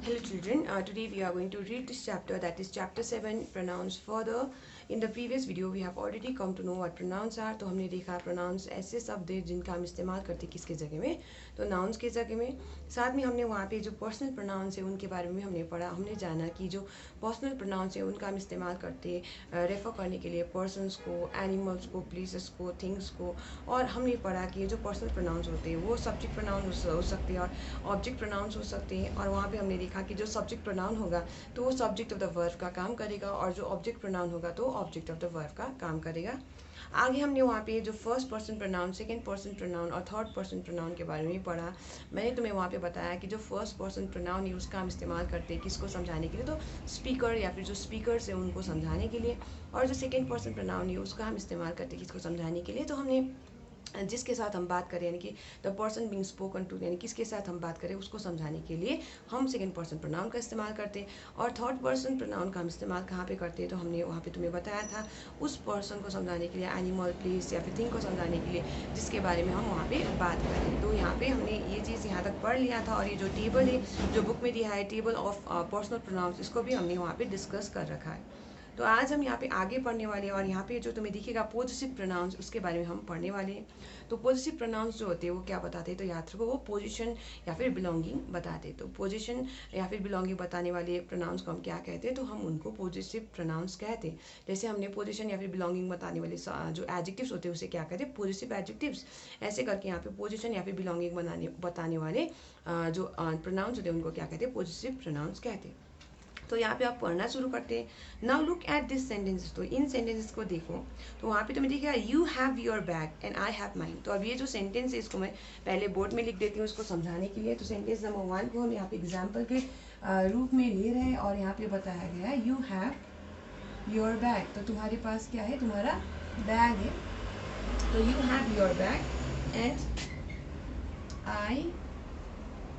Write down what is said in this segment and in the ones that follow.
Hello children, today we are going to read this chapter, that is chapter 7 pronouns further. In the previous video we have already come to know what pronouns are. तो हमने देखा pronouns ऐसे शब्द हैं जिनका हम इस्तेमाल करते किसके जगह में, तो nouns के जगह में. साथ में हमने वहाँ पे जो personal pronouns है उनके बारे में हमने पढ़ा. हमने जाना कि जो personal pronouns है उनका हम इस्तेमाल करते रेफर करने के लिए persons को, animals को, places को, things को. और हमने पढ़ा कि जो personal pronouns होते हैं वो subject pronouns हो सकते हैं और object pronouns हो सकते हैं. और वहाँ पे हमने देखा कि जो सब्जेक्ट प्रोनाउन होगा तो वो सब्जेक्ट ऑफ द वर्ब का काम करेगा और जो ऑब्जेक्ट प्रोनाउन होगा तो ऑब्जेक्ट ऑफ द वर्ब का काम करेगा. आगे हमने वहाँ पे जो first person pronoun, second person pronoun और थर्ड पर्सन प्रोनाउन के बारे में पढ़ा. मैंने तुम्हें वहाँ पे बताया कि जो फर्स्ट पर्सन प्रोनाउन है उसका हम इस्तेमाल करते हैं किसको समझाने के लिए, तो स्पीकर या फिर जो स्पीकर्स है उनको समझाने के लिए. और जो सेकेंड पर्सन प्रोनाउन है उसका हम इस्तेमाल करते हैं किसको समझाने के लिए, तो हमने जिसके साथ हम बात करें यानी कि the person being spoken to, यानी किसके साथ हम बात करें उसको समझाने के लिए हम सेकंड पर्सन प्रोनाउन का इस्तेमाल करते हैं. और थर्ड पर्सन प्रोनाउन का हम इस्तेमाल कहाँ पे करते हैं, तो हमने वहाँ पे तुम्हें बताया था उस पर्सन को समझाने के लिए, एनिमल, प्लेस या फिर थिंग को समझाने के लिए जिसके बारे में हम वहाँ पे बात करें. तो यहाँ पे हमने ये चीज़ यहाँ तक पढ़ लिया था. और ये जो टेबल है जो बुक में दिया है, टेबल ऑफ पर्सनल प्रोनाउंस, इसको भी हमने वहाँ पे डिस्कस कर रखा है. तो आज हम यहाँ पे आगे पढ़ने वाले हैं और यहाँ पे जो तुम्हें दिखेगा पोजिटिव प्रोनाउंस, उसके बारे में हम पढ़ने वाले हैं. तो पॉजिटिव प्रोनाउंस जो होते हैं वो क्या बताते हैं, तो याद रखो वो पोजीशन या फिर बिलोंगिंग बताते हैं. तो पोजीशन या फिर बिलोंगिंग बताने वाले प्रोनाउंस को हम क्या कहते हैं, तो हम उनको पॉजिटिव प्रोनाउंस कहते हैं. जैसे हमने पोजीशन या फिर बिलोंगिंग बताने वाले जो एडजेक्टिव्स होते हैं उसे क्या कहते हैं, पॉजिटिव एडजेक्टिव्स. ऐसे करके यहाँ पे पोजीशन या फिर बिलोंगिंग बताने वाले जो प्रोनाउंस होते हैं उनको क्या कहते हैं, पॉजिटिव प्रोनाउंस कहते हैं. तो यहाँ पे आप पढ़ना शुरू करते हैं. Now look at this sentences. तो इन सेंटेंसेस को देखो. तो वहाँ पे तुम्हें दिखेगा you have your bag and I have mine. तो अब ये जो सेंटेंस है इसको मैं पहले बोर्ड में लिख देती हूँ उसको समझाने के लिए. तो सेंटेंस नंबर 1 को हम यहाँ पे एग्जाम्पल के रूप में ले रहे हैं और यहाँ पे बताया गया है यू हैव योर बैग. तो तुम्हारे पास क्या है, तुम्हारा बैग है. तो you have your bag and I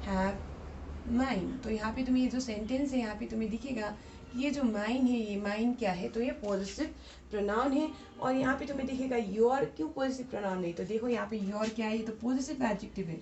have mine. तो यहाँ पे तुम्हें ये जो सेंटेंस है यहाँ पे तुम्हें दिखेगा कि ये जो माइन है, ये माइन क्या है, तो ये पॉजिटिव प्रोनाउन है. और यहाँ पे तुम्हें दिखेगा योर. क्यों पॉजिटिव प्रोनाउन नहीं, तो देखो यहाँ पे योर क्या है, ये तो पॉजिटिव एडजेक्टिव है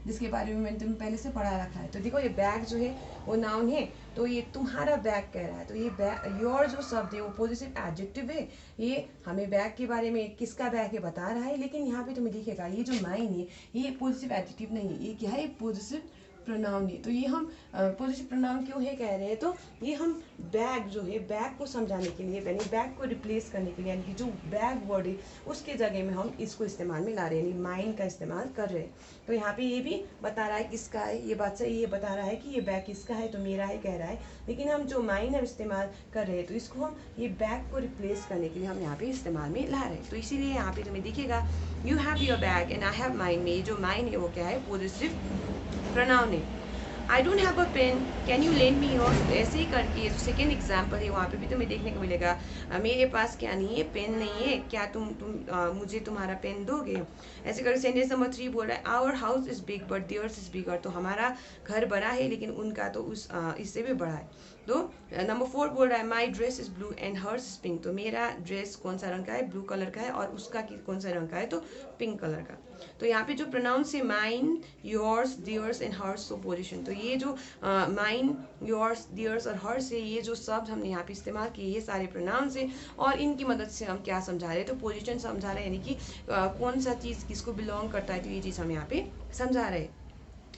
जिसके बारे में मैंने तुम्हें पहले से पढ़ा रखा है. तो देखो ये बैग जो है वो नाउन है, तो ये तुम्हारा बैग कह रहा है. तो ये बैग, योर जो शब्द है वो पॉजिटिव एडजेक्टिव है. ये हमें बैग के बारे में किसका बैग है बता रहा है. लेकिन यहाँ पे तुम्हें दिखेगा ये जो माइन है ये पॉजिटिव एडजेक्टिव नहीं है, ये क्या है, पॉजिटिव प्रोनाउन है. तो ये हम पॉजिटिव प्रोनाउन क्यों है कह रहे हैं, तो ये हम बैग जो है बैग को समझाने के लिए, यानी बैग को रिप्लेस करने के लिए, यानी कि जो बैग वर्ड है उसके जगह में हम इसको इस्तेमाल में ला रहे हैं, यानी माइंड का इस्तेमाल कर रहे हैं. तो यहाँ पे ये भी बता रहा है किसका है, ये बात सही, ये बता रहा है कि ये बैग किसका है, तो मेरा है कह रहा है. लेकिन हम जो माइंड हम इस्तेमाल कर रहे हैं तो इसको हम ये बैग को रिप्लेस करने के लिए हम यहाँ पे इस्तेमाल में ला रहे हैं. तो इसीलिए यहाँ पे तुम्हें दिखेगा you have your bag and I have mine में जो माइन है वो क्या है, पॉजिटिव प्रोनाउन है. I don't have a pen, can you lend me your. ऐसे ही करके ये जो सेकेंड एग्जाम्पल है वहाँ पे भी तुम्हें देखने को मिलेगा मेरे पास क्या नहीं है, पेन नहीं है, क्या तुम मुझे तुम्हारा पेन दोगे. ऐसे करके सेंटेंस नंबर 3 बोल रहा है our house is big but theirs is bigger. तो हमारा घर बड़ा है लेकिन उनका तो इससे भी बड़ा है. तो नंबर 4 बोल रहा है my dress is blue and hers is pink. तो मेरा ड्रेस कौन सा रंग का है, ब्लू कलर का है, और उसका कौन सा रंग का है, तो पिंक कलर का. तो यहाँ पे जो प्रोनाउंस है mine, yours, theirs and hers, तो पोजिशन. तो ये जो माइन, योर्स, दियर्स और हर्स है, ये जो शब्द हमने यहाँ पे इस्तेमाल किए ये सारे प्रोनाउंस है. और इनकी मदद से हम क्या समझा रहे हैं, तो पोजिशन समझा रहे हैं, यानी कि कौन सा चीज़ किसको बिलोंग करता है, तो ये चीज़ हम यहाँ पे समझा रहे हैं.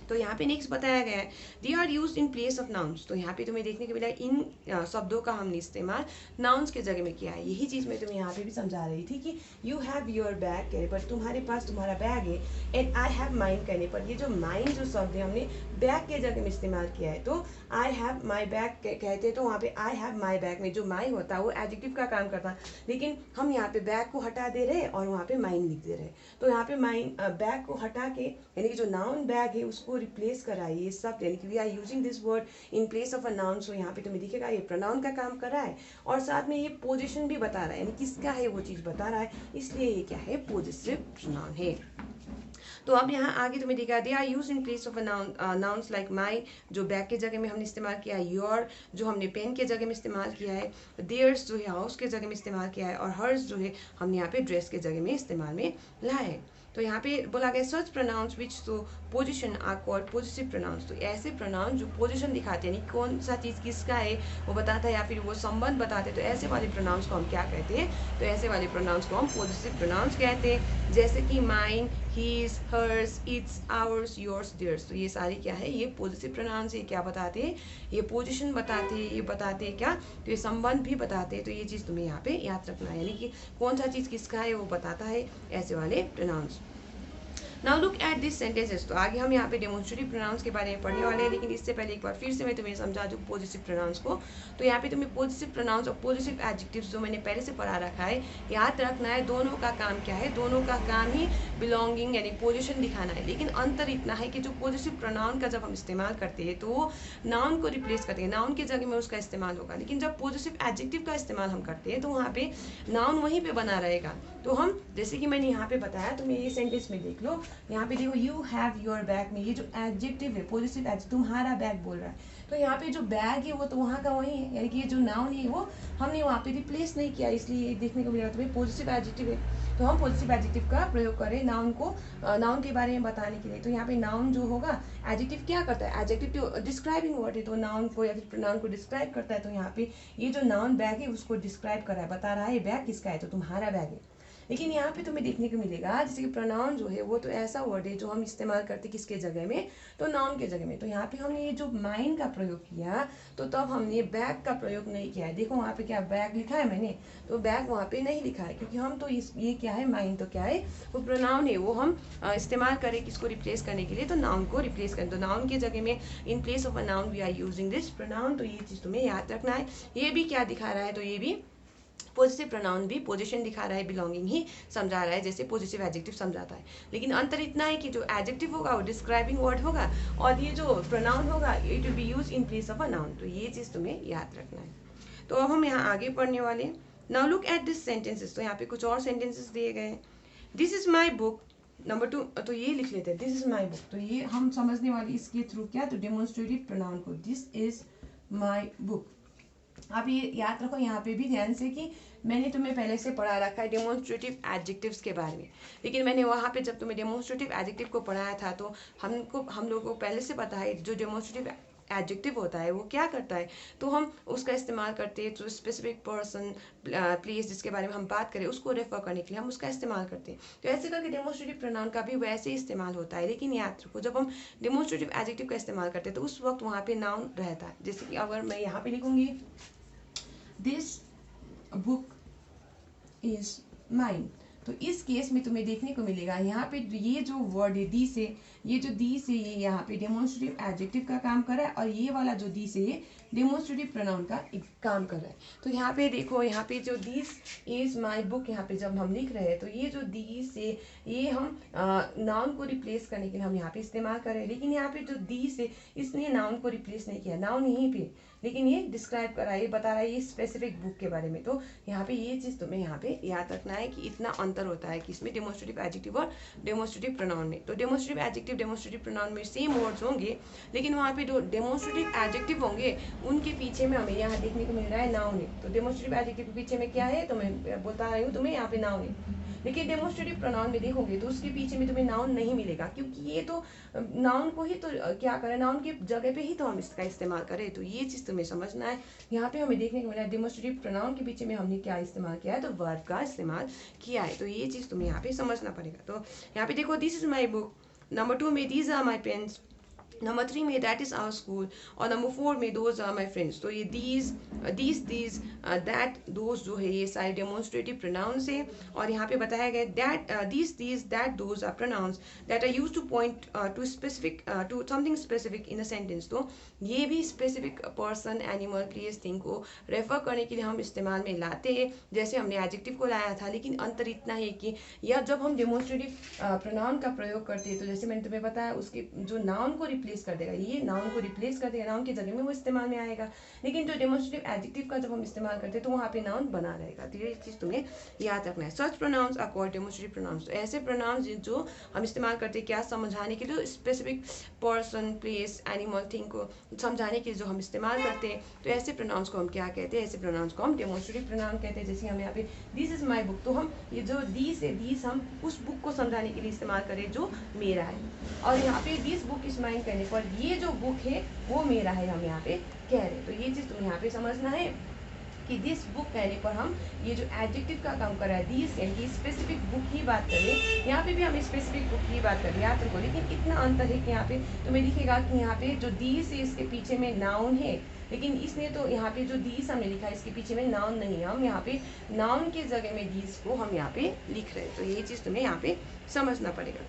तो यहाँ पे नेक्स्ट बताया गया है they are use in place of nouns. तो यहाँ पे तुम्हें देखने को मिला इन शब्दों का हमने इस्तेमाल नाउन्स के जगह में किया है. यही चीज़ मैं तुम्हें यहाँ पे भी समझा रही थी कि यू हैव योर बैग कहने पर तुम्हारे पास तुम्हारा बैग है, एंड आई हैव माइन कहने पर ये जो माइन जो शब्द है हमने बैग के जगह में इस्तेमाल किया है. तो आई हैव माई बैग कहते हैं तो वहाँ पे आई हैव माई बैग में जो माई होता है वो एडजेक्टिव का काम करता है, लेकिन हम यहाँ पे बैग को हटा दे रहे हैं और वहाँ पे माइन लिख दे रहे हैं. तो यहाँ पे माइन बैग को हटा के यानी कि जो नाउन बैग है उसको रिप्लेस कराइए ये सब, यानी कि we are using this word in place of a noun. So यहाँ पे तुम्हें दिखेगा ये प्रोनाउन का काम कर रहा है और साथ में ये पोजीशन भी बता रहा है, यानी किसका है वो चीज़ बता रहा है, इसलिए ये क्या है, पॉजिटिव प्रोनाउन है. तो अब यहाँ आगे तुम्हें दिखा they are use in place of a nouns like my जो बैग के जगह में हमने इस्तेमाल किया है, योर जो हमने पेन के जगह में इस्तेमाल किया है, देयर्स जो है हाउस के जगह में इस्तेमाल किया है, और हर्स जो है हमने यहाँ पे ड्रेस के जगह में इस्तेमाल में लाया है. तो तो यहाँ पे बोला गया सच pronouns which to possession are called positive pronouns. तो ऐसे प्रोनाउंस जो पोजिशन दिखाते हैं, यानी कौन सा चीज़ किसका है वो बताता है या फिर वो संबंध बताते हैं, तो ऐसे वाले प्रोनाउंस को हम क्या कहते हैं, तो ऐसे वाले प्रोनाउंस को हम पॉजिटिव प्रोनाउंस कहते हैं। जैसे कि mine, his, hers, its, ours, yours, theirs. तो ये सारे क्या है, ये पॉजिटिव प्रोनाउंस है। क्या बताते हैं, ये पोजिशन बताते हैं, ये बताते हैं क्या, तो ये संबंध भी बताते हैं। तो ये चीज़ तुम्हें यहाँ पे याद रखना है, यानी कि कौन सा चीज़ किसका है वो बताता है ऐसे वाले pronouns. Now look at this sentences. तो आगे हम यहाँ पे डेमोन्स्ट्रेटिव प्रोनाउंस के बारे में पढ़ने वाले हैं, लेकिन इससे पहले एक बार फिर से मैं तुम्हें समझा दूँ पॉजिटिव प्रोनाउंस को। तो यहाँ पे तुम्हें पॉजिटिव प्रोनाउंस और पॉजिटिव एडजेक्टिव्स जो मैंने पहले से पढ़ा रखा है याद रखना है। दोनों का काम क्या है, दोनों का काम ही बिलोंगिंग यानी पोजिशन दिखाना है। लेकिन अंतर इतना है कि जो पॉजिटिव प्रोनाउन का जब हम इस्तेमाल करते हैं तो वो नाउन को रिप्लेस करते हैं, नाउन की जगह में उसका इस्तेमाल होगा। लेकिन जब पॉजिटिव एडजेक्टिव का इस्तेमाल हम करते हैं तो वहाँ पे नाउन वहीं पे बना रहेगा। तो हम जैसे कि मैंने यहाँ पे बताया, तुम्हें ये सेंटेंस में देख लो, यहाँ पे देखो यू हैव योर बैग में ये जो एडजेक्टिव है पॉजिटिव एडजेक्टिव, तुम्हारा बैग बोल रहा है। तो यहाँ पे जो बैग है वो तो वहाँ का वही है, यानी कि ये जो नाउन है वो हमने वहाँ पे रिप्लेस नहीं किया, इसलिए ये देखने को मिलेगा तुम्हें पॉजिटिव एडजेक्टिव है। तो हम पॉजिटिव एडजेक्टिव का प्रयोग करें नाउन को, नाउन के बारे में बताने के लिए। तो यहाँ पे नाउन जो होगा, एडजेक्टिव क्या करता है, एडजेक्टिव जो डिस्क्राइबिंग वर्ड है, तो नाउन को या फिर प्रोनाउन को डिस्क्राइब करता है। तो यहाँ पे ये जो नाउन बैग है उसको डिस्क्राइब कर रहा है, बता रहा है बैग किसका है, तो तुम्हारा बैग है। लेकिन यहाँ पे तुम्हें देखने को मिलेगा जैसे कि प्रोनाउन जो है वो तो ऐसा वर्ड है जो हम इस्तेमाल करते हैं किसके जगह में, तो नाउन के जगह में। तो यहाँ पे हमने ये जो माइन का प्रयोग किया तो तब हमने बैग का प्रयोग नहीं किया है। देखो वहाँ पे क्या बैग लिखा है मैंने, तो बैग वहाँ पे नहीं लिखा है, क्योंकि हम तो ये क्या है, माइन तो क्या है, वो प्रोनाउन है, वो हम इस्तेमाल करें किसको रिप्लेस करने के लिए, तो नाउन को रिप्लेस करें। तो नाउन के जगह में in place of a noun we are using this pronoun. तो ये चीज़ तुम्हें याद रखना है। ये भी क्या दिखा रहा है, तो ये भी पॉजिटिव प्रोनाउन भी पोजीशन दिखा रहा है, बिलोंगिंग ही समझा रहा है, जैसे पॉजिटिव एडजेक्टिव समझाता है। लेकिन अंतर इतना है कि जो एडजेक्टिव होगा वो डिस्क्राइबिंग वर्ड होगा और ये जो प्रोनाउन होगा it will be use in place of a noun. तो ये चीज़ तुम्हें याद रखना है। तो अब हम यहाँ आगे पढ़ने वाले हैं। Now look at this sentences. तो यहाँ पे कुछ और सेंटेंसेस दिए गए हैं। This is my book number 2, तो ये लिख लेते हैं, दिस इज माई बुक। तो ये हम समझने वाले इसके थ्रू क्या, तो डेमोन्स्ट्रेटिव प्रोनाउन को, दिस इज माई बुक। आप ये याद रखो यहाँ पे भी ध्यान से कि मैंने तुम्हें पहले से पढ़ा रखा है डेमोन्स्ट्रेटिव एडजेक्टिव्स के बारे में। लेकिन मैंने वहाँ पे जब तुम्हें डेमोन्स्ट्रेटिव एडजेक्टिव को पढ़ाया था तो हम लोगों को पहले से पता है जो डेमोन्स्ट्रेटिव एडजेक्टिव होता है वो क्या करता है, तो हम उसका इस्तेमाल करते हैं जो स्पेसिफिक पर्सन प्लेस जिसके बारे में हम बात करें उसको रेफर करने के लिए हम उसका इस्तेमाल करते हैं। तो ऐसे करके डेमोन्स्ट्रेटिव प्रोनाउन का भी वैसे ही इस्तेमाल होता है। लेकिन याद रखो जब हम डेमोन्स्ट्रेटिव एडजेक्टिव का इस्तेमाल करते हैं तो उस वक्त वहाँ पे नाउन रहता है। जैसे कि अगर मैं यहाँ पे लिखूंगी दिस बुक इज माइन, तो इस केस में तुम्हें देखने को मिलेगा यहाँ पे ये जो वर्ड है दी से, ये जो दी से ये यहाँ पे डेमोन्स्ट्रेटिव एडजेक्टिव का काम कर रहा है और ये वाला जो दी से ये डेमोन्स्ट्रेटिव प्रोनाउन का काम कर रहा है। तो यहाँ पे देखो, यहाँ पे जो दिस इज माई बुक यहाँ पे जब हम लिख रहे हैं तो ये जो दी से ये हम नाउन को रिप्लेस करने के लिए हम यहाँ पे इस्तेमाल कर रहे हैं। लेकिन यहाँ पे जो दी से इसने नाउन को रिप्लेस नहीं किया, नाउन यहीं पे, लेकिन ये डिस्क्राइब कर रहा है, ये बता रहा है ये स्पेसिफिक बुक के बारे में। तो यहाँ पे ये चीज़ तुम्हें यहाँ पे याद रखना है कि इतना अंतर होता है कि इसमें डेमोन्स्ट्रेटिव एडजेक्टिव और डेमोन्स्ट्रेटिव प्रोनाउन में। तो डेमोन्स्ट्रेटिव एडजेक्टिव डेमोन्स्ट्रेटिव प्रोनाउन में सेम वर्ड्स होंगे, लेकिन वहाँ पे जो डेमोन्स्ट्रेटिव एडजेक्टिव होंगे उनके पीछे में हमें यहाँ देखने को मिल रहा है नाउन है। तो डेमोन्स्ट्रेटिव एडजेक्टिव के पीछे में क्या है, तो मैं बता रही हूँ तुम्हें, यहाँ पे नाउन है। लेकिन डेमोन्स्ट्रेटिव प्रोनाउन में देखोगे तो उसके पीछे में तुम्हें नाउन नहीं मिलेगा, क्योंकि ये तो नाउन को ही तो क्या करें, नाउन की जगह पे ही तो हम इसका इस्तेमाल करें। तो ये चीज़ तुम्हें समझना है। यहाँ पे हमें देखने को मिला है डेमोन्स्ट्रेटिव प्रोनाउन के पीछे में हमने क्या इस्तेमाल किया है, तो वर्ब का इस्तेमाल किया है। तो ये चीज़ तुम्हें यहाँ पे समझना पड़ेगा। तो यहाँ पे देखो this is my book, number 2 में these are my pens, number 3 में दैट इज आवर स्कूल और नंबर 4 में दोज आर माई फ्रेंड्स। तो ये दीज दैट दोज जो है ये सारे डेमोन्स्ट्रेटिव प्रोनाउंस है। और यहाँ पे बताया गया that these that those are pronouns that are used to point to specific to something specific in a sentence. तो ये भी specific person, animal, place, thing को रेफर करने के लिए हम इस्तेमाल में लाते हैं, जैसे हमने एडजेक्टिव को लाया था। लेकिन अंतर इतना है कि या जब हम डेमोन्स्ट्रेटिव प्रोनाउन का प्रयोग करते हैं तो जैसे मैंने तुम्हें बताया उसके जो नाउन को रिप्लेस कर देगा, ये नाउन को रिप्लेस कर देगा, नाउन की जगह में वो इस्तेमाल में आएगा। लेकिन जो डेमोन्स्ट्रेटिव एडजेक्टिव का जब हम इस्तेमाल करते हैं तो वहाँ पे नाउन बना रहेगा। तो ये चीज़ तुम्हें याद रखना है। Such pronouns are called demonstrative pronouns. तो ऐसे प्रोनाउंस जो हम इस्तेमाल करते हैं क्या समझाने के लिए, specific person, place, animal, thing को समझाने के लिए जो हम इस्तेमाल करते हैं, तो ऐसे प्रोनाउंस को हम क्या कहते हैं, ऐसे प्रोनाउंस को हम डेमोन्स्ट्रेटिव प्रोनाउन कहते हैं। जैसे हम यहाँ पे दिस इज माई बुक, तो हम ये जो दिस है, दिस हम उस बुक को समझाने के लिए इस्तेमाल करें जो मेरा है। और यहाँ पे दिस बुक इज माइन कहने पर ये जो बुक है वो मेरा है, हम यहाँ पे कह रहे हैं। तो ये चीज़ तुम्हें यहाँ पे समझना है कि दिस बुक कहने पर हम ये जो एडजेक्टिव का काम कर रहा है दिस, यानी स्पेसिफिक बुक की बात करें, यहाँ पे भी हम स्पेसिफिक बुक की बात करें याद रखो। लेकिन इतना अंतर है कि यहाँ पे तुम्हें दिखेगा कि यहाँ पे जो दिस है इसके पीछे में नाउन है, लेकिन इसने तो यहाँ पे जो दिस हमने लिखा है इसके पीछे में नाउन नहीं है, हम यहाँ पे नाउन की जगह में दिस को हम यहाँ पे लिख रहे हैं। तो ये चीज़ तुम्हें यहाँ पे समझना पड़ेगा।